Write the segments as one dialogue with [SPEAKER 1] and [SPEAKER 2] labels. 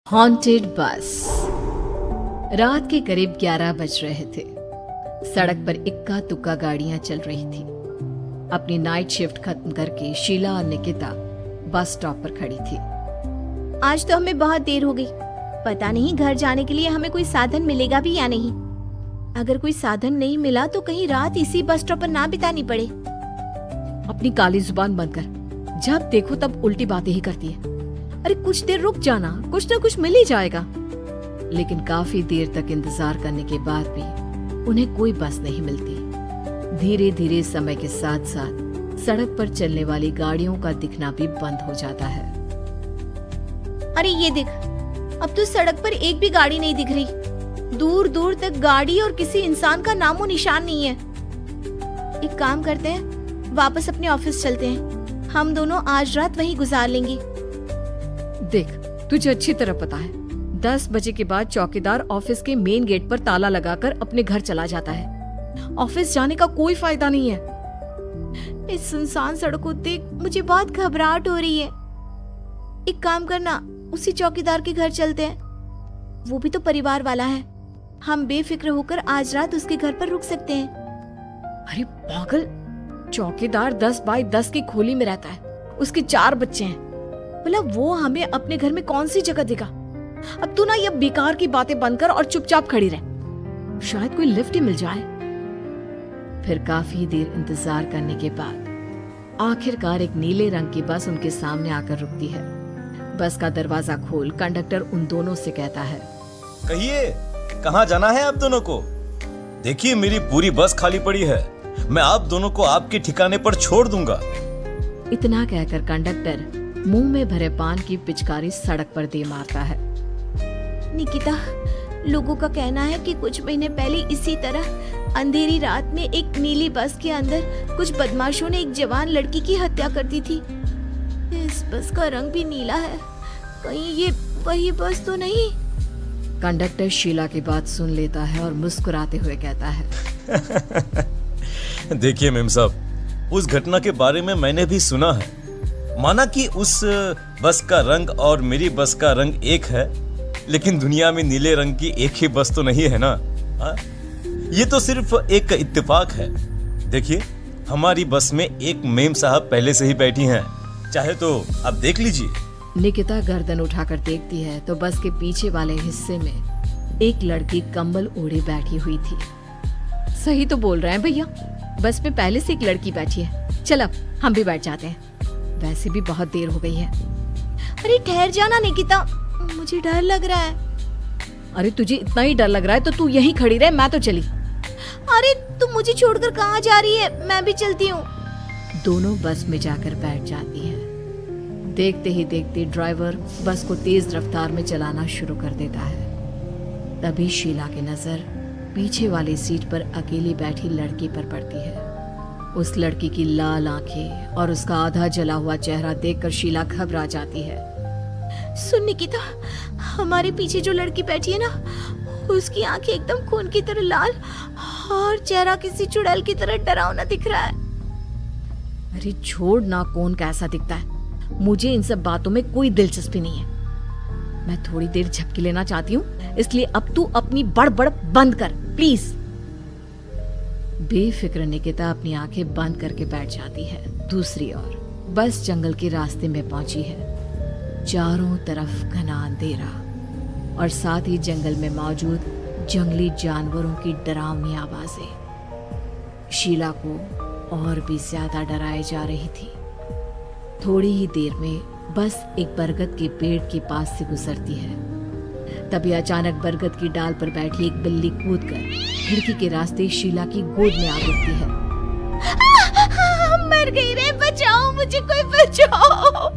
[SPEAKER 1] Haunted बस। रात के करीब 11 बज रहे थे। सड़क पर इक्का तुक्का गाड़ियां चल रही थी। अपनी नाइट शिफ्ट खत्म करके शीला और निकिता बस स्टॉप पर खड़ी थी।
[SPEAKER 2] आज तो हमें बहुत देर हो गई। पता नहीं घर जाने के लिए हमें कोई साधन मिलेगा भी या नहीं। अगर कोई साधन नहीं मिला तो कहीं रात इसी बस स्टॉप पर ना बितानी पड़े।
[SPEAKER 1] अपनी काली जुबान बंद कर। जब देखो तब उल्टी बातें ही करती है। अरे कुछ देर रुक जाना, कुछ ना कुछ मिल ही जाएगा। लेकिन काफी देर तक इंतजार करने के बाद भी उन्हें कोई बस नहीं मिलती। धीरे धीरे समय के साथ साथ सड़क पर चलने वाली गाड़ियों का दिखना भी बंद हो जाता है।
[SPEAKER 2] अरे ये देख, अब तो सड़क पर एक भी गाड़ी नहीं दिख रही। दूर दूर तक गाड़ी और किसी इंसान का नामो निशान नहीं है। एक काम करते हैं, वापस अपने ऑफिस चलते हैं। हम दोनों आज रात वहीं गुजार लेंगे।
[SPEAKER 1] देख, तुझे अच्छी तरह पता है 10 बजे के बाद चौकीदार ऑफिस के मेन गेट पर ताला लगाकर अपने घर चला जाता है। ऑफिस जाने का कोई फायदा नहीं है।
[SPEAKER 2] इस सुनसान सड़क को देख मुझे बहुत घबराहट हो रही है। एक काम करना, उसी चौकीदार के घर चलते हैं। वो भी तो परिवार वाला है। हम बेफिक्र होकर आज रात उसके घर पर रुक सकते हैं।
[SPEAKER 1] अरे पागल, चौकीदार 10 बाय 10 की खोली में रहता है। उसके 4 बच्चे हैं। भला वो हमें अपने घर में कौन सी जगह देगा। अब तू ना ये बेकार की बातें बंद कर और चुपचाप खड़ी रह। शायद कोई लिफ्ट ही मिल जाए। फिर काफी देर इंतजार करने के बाद आखिरकार एक नीले रंग की बस उनके सामने आकर रुकती है। बस का दरवाजा खोल कंडक्टर उन दोनों से कहता है,
[SPEAKER 3] कहिए कहाँ जाना है आप दोनों को? देखिए मेरी पूरी बस खाली पड़ी है। मैं आप दोनों को आपके ठिकाने पर छोड़ दूंगा।
[SPEAKER 1] इतना कहकर कंडक्टर मुंह में भरे पान की पिचकारी सड़क पर दे मारता है।
[SPEAKER 2] निकिता, लोगों का कहना है कि कुछ महीने पहले इसी तरह अंधेरी रात में एक नीली बस के अंदर कुछ बदमाशों ने एक जवान लड़की की हत्या कर दी थी। इस बस का रंग भी नीला है। कहीं ये वही बस तो नहीं?
[SPEAKER 1] कंडक्टर शीला की बात सुन लेता है और मुस्कुराते हुए कहता है,
[SPEAKER 3] देखिए मेम साहब, उस घटना के बारे में मैंने भी सुना है। माना कि उस बस का रंग और मेरी बस का रंग एक है, लेकिन दुनिया में नीले रंग की एक ही बस तो नहीं है ना। ये तो सिर्फ एक इत्तेफाक है। देखिए हमारी बस में एक मेम साहब पहले से ही बैठी हैं। चाहे तो आप देख लीजिए।
[SPEAKER 1] निकिता गर्दन उठाकर देखती है तो बस के पीछे वाले हिस्से में एक लड़की कंबल ओढ़े बैठी हुई थी। सही तो बोल रहे हैं भैया, बस में पहले से एक लड़की बैठी है। चल अब हम भी बैठ जाते हैं, वैसे भी बहुत देर हो गई है।
[SPEAKER 2] अरे ठहर जाना निकिता, मुझे डर लग रहा है।
[SPEAKER 1] अरे तुझे इतना ही डर लग रहा है तो तू यहीं खड़ी रहे, मैं तो चली।
[SPEAKER 2] अरे तुम मुझे छोड़कर कहाँ जा रही है? मैं भी चलती हूँ।
[SPEAKER 1] दोनों बस में जाकर बैठ जाती हैं। देखते ही देखते ड्राइवर बस को तेज रफ्तार में चलाना शुरू कर देता है। तभी शीला की नजर पीछे वाली सीट पर अकेली बैठी लड़की पर पड़ती है। उस लड़की की लाल आंखें और उसका आधा जला हुआ चेहरा देखकर शीला घबरा जाती है।
[SPEAKER 2] सुन निकिता, हमारे पीछे जो लड़की बैठी है ना, उसकी आंखें एकदम खून की तरह लाल और चेहरा किसी चुड़ैल की तरह डरावना दिख रहा है।
[SPEAKER 1] अरे छोड़ ना, कौन कैसा दिखता है? मुझे इन सब बातों में कोई दिलचस्पी नहीं है। मैं थोड़ी देर झपकी लेना चाहती हूँ, इसलिए अब तू अपनी बड़बड़ बंद कर प्लीज। बेफिक्र निकिता अपनी आंखें बंद करके बैठ जाती है। दूसरी ओर बस जंगल के रास्ते में पहुंची है। चारों तरफ घना अंधेरा और साथ ही जंगल में मौजूद जंगली जानवरों की डरावनी आवाजें शीला को और भी ज्यादा डराए जा रही थी। थोड़ी ही देर में बस एक बरगद के पेड़ के पास से गुजरती है। तभी अचानक बरगद की डाल पर बैठी एक बिल्ली कूदकर खिड़की के रास्ते शीला की गोद में आ गिरती है।
[SPEAKER 2] मर गई रे, बचाओ मुझे, कोई बचाओ।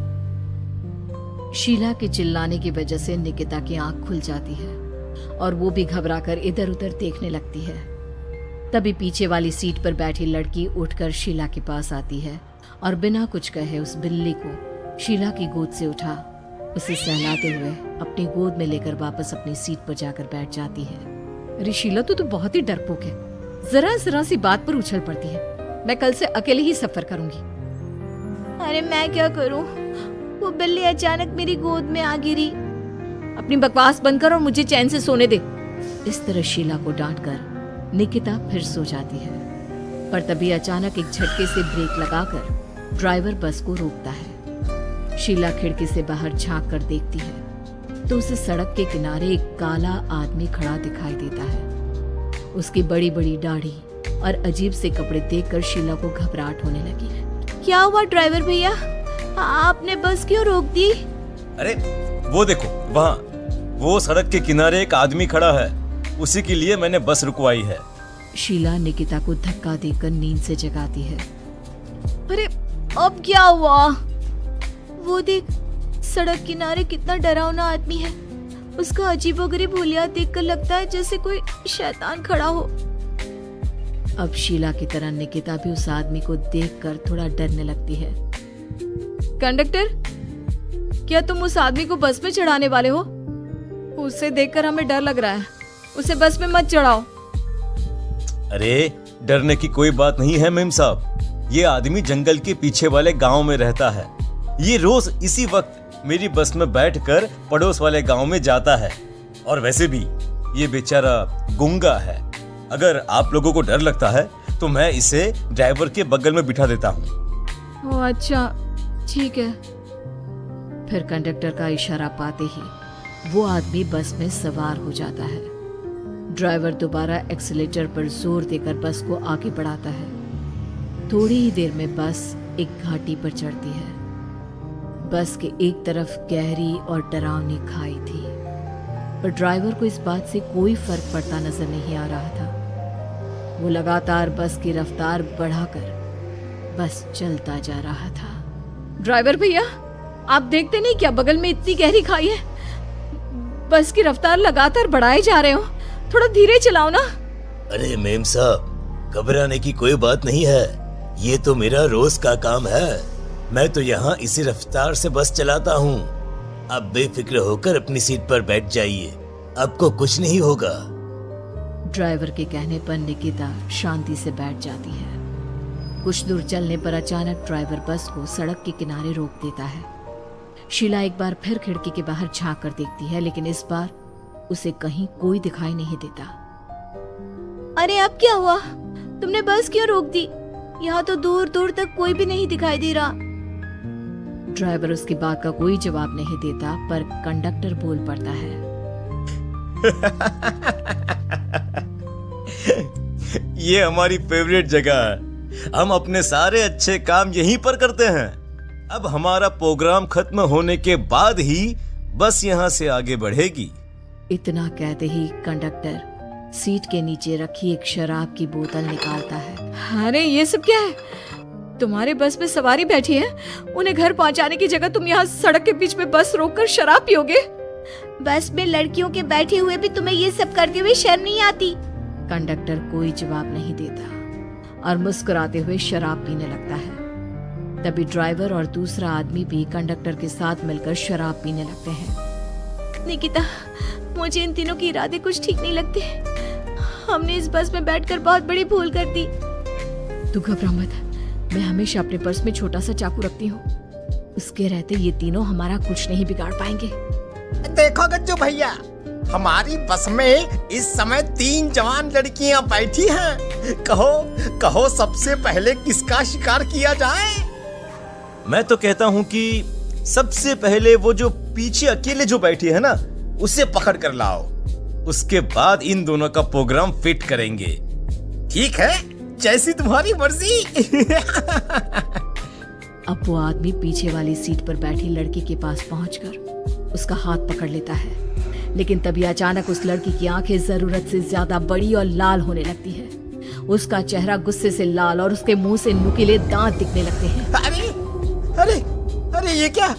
[SPEAKER 1] शीला के चिल्लाने की वजह से निकिता की आंख खुल जाती है और वो भी घबराकर इधर उधर देखने लगती है। तभी पीछे वाली सीट पर बैठी लड़की उठकर शीला के पास आती है और बिना कुछ कहे उस बिल्ली को शीला की गोद से उठा उसे सहलाते हुए अपनी गोद में लेकर वापस अपनी सीट पर जाकर बैठ जाती है। अरे शीला, तू तो बहुत ही डरपोक है। जरा जरा सी बात पर उछल पड़ती है। मैं कल से अकेले ही सफर करूंगी।
[SPEAKER 2] अरे मैं क्या करूं? वो बिल्ली अचानक मेरी गोद में आ गिरी। अपनी बकवास बंद कर और मुझे चैन से सोने दे।
[SPEAKER 1] इस तरह शीला को डांटकर निकिता फिर सो जाती है। पर तभी अचानक एक झटके से ब्रेक लगाकर ड्राइवर बस को रोकता है। शीला खिड़की से बाहर झांक कर देखती है तो उसे सड़क के किनारे एक काला आदमी खड़ा दिखाई देता है। उसकी बड़ी बड़ी दाढ़ी और अजीब से कपड़े देखकर शीला को घबराहट होने लगी।
[SPEAKER 2] क्या हुआ ड्राइवर भैया, आपने बस क्यों रोक दी?
[SPEAKER 3] अरे वो देखो, वहाँ वो सड़क के किनारे एक आदमी खड़ा है, उसी के लिए मैंने बस रुकवाई है।
[SPEAKER 1] शीला निकिता को धक्का देकर नींद से जगाती है।
[SPEAKER 2] अरे अब क्या हुआ? वो देख, सड़क किनारे कितना डरावना आदमी है। उसका अजीबोगरीब हुलिया देखकर लगता है जैसे कोई शैतान खड़ा हो।
[SPEAKER 1] अब शीला की तरह निकिता भी उस आदमी को देखकर थोड़ा डरने लगती है।
[SPEAKER 2] कंडक्टर, क्या तुम उस आदमी को बस में चढ़ाने वाले हो? उसे देखकर हमें डर लग रहा है, उसे बस में मत चढ़ाओ।
[SPEAKER 3] अरे डरने की कोई बात नहीं है मेम साहब। ये आदमी जंगल के पीछे वाले गांव में रहता है। ये रोज इसी वक्त मेरी बस में बैठकर पड़ोस वाले गांव में जाता है। और वैसे भी ये बेचारा गूंगा है। अगर आप लोगों को डर लगता है तो मैं इसे ड्राइवर के बगल में बिठा देता हूँ।
[SPEAKER 2] ओह अच्छा, ठीक है।
[SPEAKER 1] फिर कंडक्टर का इशारा पाते ही वो आदमी बस में सवार हो जाता है। ड्राइवर दोबारा एक्सीलेटर पर जोर देकर बस को आगे बढ़ाता है। थोड़ी ही देर में बस एक घाटी पर चढ़ती है। बस के एक तरफ गहरी और डरावनी खाई थी, पर ड्राइवर को इस बात से कोई फर्क पड़ता नजर नहीं आ रहा था। वो लगातार बस की रफ्तार बढ़ाकर बस चलता जा रहा था।
[SPEAKER 2] ड्राइवर भैया, आप देखते नहीं क्या बगल में इतनी गहरी खाई है? बस की रफ्तार लगातार बढ़ाए जा रहे हो, थोड़ा धीरे चलाओ ना।
[SPEAKER 3] अरे मेम साहब, घबराने की कोई बात नहीं है। ये तो मेरा रोज का काम है। मैं तो यहाँ इसी रफ्तार से बस चलाता हूँ। अब बेफिक्र होकर अपनी सीट पर बैठ जाइए, आपको कुछ नहीं होगा।
[SPEAKER 1] ड्राइवर के कहने पर निकिता शांति से बैठ जाती है। कुछ दूर चलने पर अचानक ड्राइवर बस को सड़क के किनारे रोक देता है। शीला एक बार फिर खिड़की के बाहर झांक कर देखती है, लेकिन इस बार उसे कहीं कोई दिखाई नहीं देता।
[SPEAKER 2] अरे अब क्या हुआ? तुमने बस क्यों रोक दी? यहाँ तो दूर दूर तक कोई भी नहीं दिखाई दे रहा।
[SPEAKER 1] ड्राइवर उसकी बात का कोई जवाब नहीं देता, पर कंडक्टर बोल पड़ता है।
[SPEAKER 3] ये हमारी फेवरेट जगह है। हम अपने सारे अच्छे काम यहीं पर करते हैं। अब हमारा प्रोग्राम खत्म होने के बाद ही बस यहाँ से आगे बढ़ेगी।
[SPEAKER 1] इतना कहते ही कंडक्टर सीट के नीचे रखी एक शराब की बोतल निकालता है।
[SPEAKER 2] अरे ये सब क्या है? तुम्हारे बस में सवारी बैठी है, उन्हें घर पहुंचाने की जगह तुम यहाँ सड़क के बीच में बस रोककर शराब पियोगे? बस में लड़कियों के बैठे हुए भी तुम्हें ये सब करते हुए शर्म नहीं आती?
[SPEAKER 1] कंडक्टर कोई जवाब नहीं देता और मुस्कुराते हुए शराब पीने लगता है। तभी ड्राइवर और दूसरा आदमी भी कंडक्टर के साथ मिलकर शराब पीने लगते हैं।
[SPEAKER 2] निकिता, मुझे इन तीनों के इरादे कुछ ठीक नहीं लगते। हमने इस बस में बैठकर बहुत बड़ी भूल कर दी।
[SPEAKER 1] तू घबरा मत, मैं हमेशा अपने पर्स में छोटा सा चाकू रखती हूँ। उसके रहते ये तीनों हमारा कुछ नहीं बिगाड़ पाएंगे।
[SPEAKER 4] देखो गज्जू भैया, हमारी बस में इस समय 3 जवान लड़कियां बैठी हैं। कहो कहो सबसे पहले किसका शिकार किया जाए?
[SPEAKER 3] मैं तो कहता हूँ कि सबसे पहले वो जो पीछे अकेले जो बैठी है ना, उसे पकड़ कर लाओ। उसके बाद इन दोनों का प्रोग्राम फिट करेंगे।
[SPEAKER 4] ठीक है, जैसी तुम्हारी मर्जी।
[SPEAKER 1] अब वो आदमी पीछे वाली सीट पर बैठी लड़की के पास पहुंचकर उसका हाथ पकड़ लेता है, लेकिन तभी अचानक उस लड़की की आंखें जरूरत से ज्यादा बड़ी और लाल होने लगती है। उसका चेहरा गुस्से से लाल और उसके मुंह से नुकीले दांत दिखने लगते हैं।
[SPEAKER 4] अरे अरे अरे ये क्या?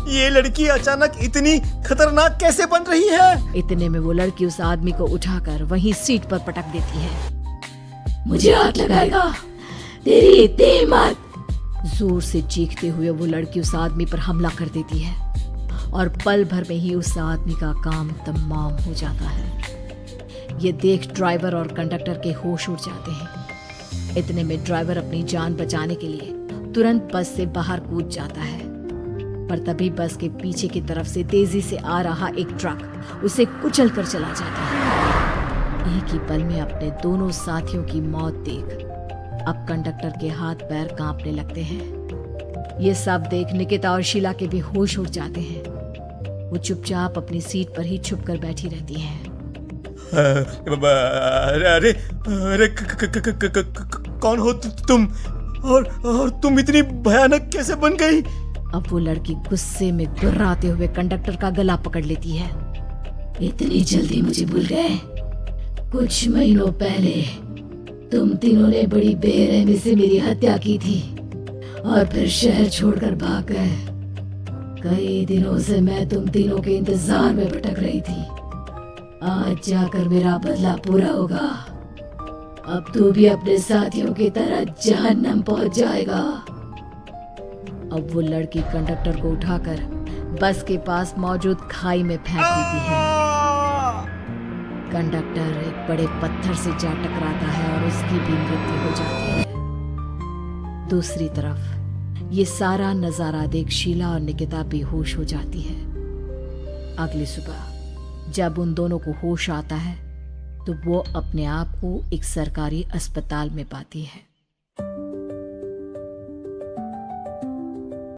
[SPEAKER 4] ये लड़की अचानक इतनी खतरनाक कैसे बन रही है?
[SPEAKER 1] इतने में वो लड़की उस आदमी को उठाकर वहीं सीट पर पटक देती है। मुझे हाथ लगाएगा, तेरी इतनी हिम्मत! जोर से चीखते हुए वो लड़की उस आदमी पर हमला कर देती है और पल भर में ही उस आदमी का काम तमाम हो जाता है। ये देख ड्राइवर और कंडक्टर के होश उड़ जाते हैं। इतने में ड्राइवर अपनी जान बचाने के लिए तुरंत बस से बाहर कूद जाता है, पर तभी बस के पीछे की तरफ से तेजी से आ रहा एक ट्रक उसे कुचल कर चला जाता है। एक ही पल में अपने दोनों साथियों की मौत देख अब कंडक्टर के हाथ पैर कांपने लगते हैं। ये सब देख निकिता और शीला के भी होश उड़ जाते हैं। वो चुपचाप अपनी सीट पर ही छुप कर बैठी रहती हैं।
[SPEAKER 3] अरे अरे अरे कौन हो तुम और तुम इतनी भयानक कैसे बन गई?
[SPEAKER 1] अब वो लड़की गुस्से में गुर्राते हुए कंडक्टर का गला पकड़ लेती है। इतनी जल्दी मुझे भूल गए? कुछ महीनों पहले तुम तीनों ने बड़ी बेरहमी से मेरी हत्या की थी और फिर शहर छोड़कर भाग गए। कई दिनों से मैं तुम तीनों के इंतजार में भटक रही थी। आज जाकर मेरा बदला पूरा होगा। अब तू भी अपने साथियों की तरह जहन्नम पहुंच जाएगा। अब वो लड़की कंडक्टर को उठाकर बस के पास मौजूद खाई में फेंक देती है। कंडक्टर एक बड़े पत्थर से जा टकराता है और उसकी भी मृत्यु हो जाती है। दूसरी तरफ ये सारा नजारा देख शीला और निकिता बेहोश हो जाती है। अगली सुबह जब उन दोनों को होश आता है तो वो अपने आप को एक सरकारी अस्पताल में पाती है।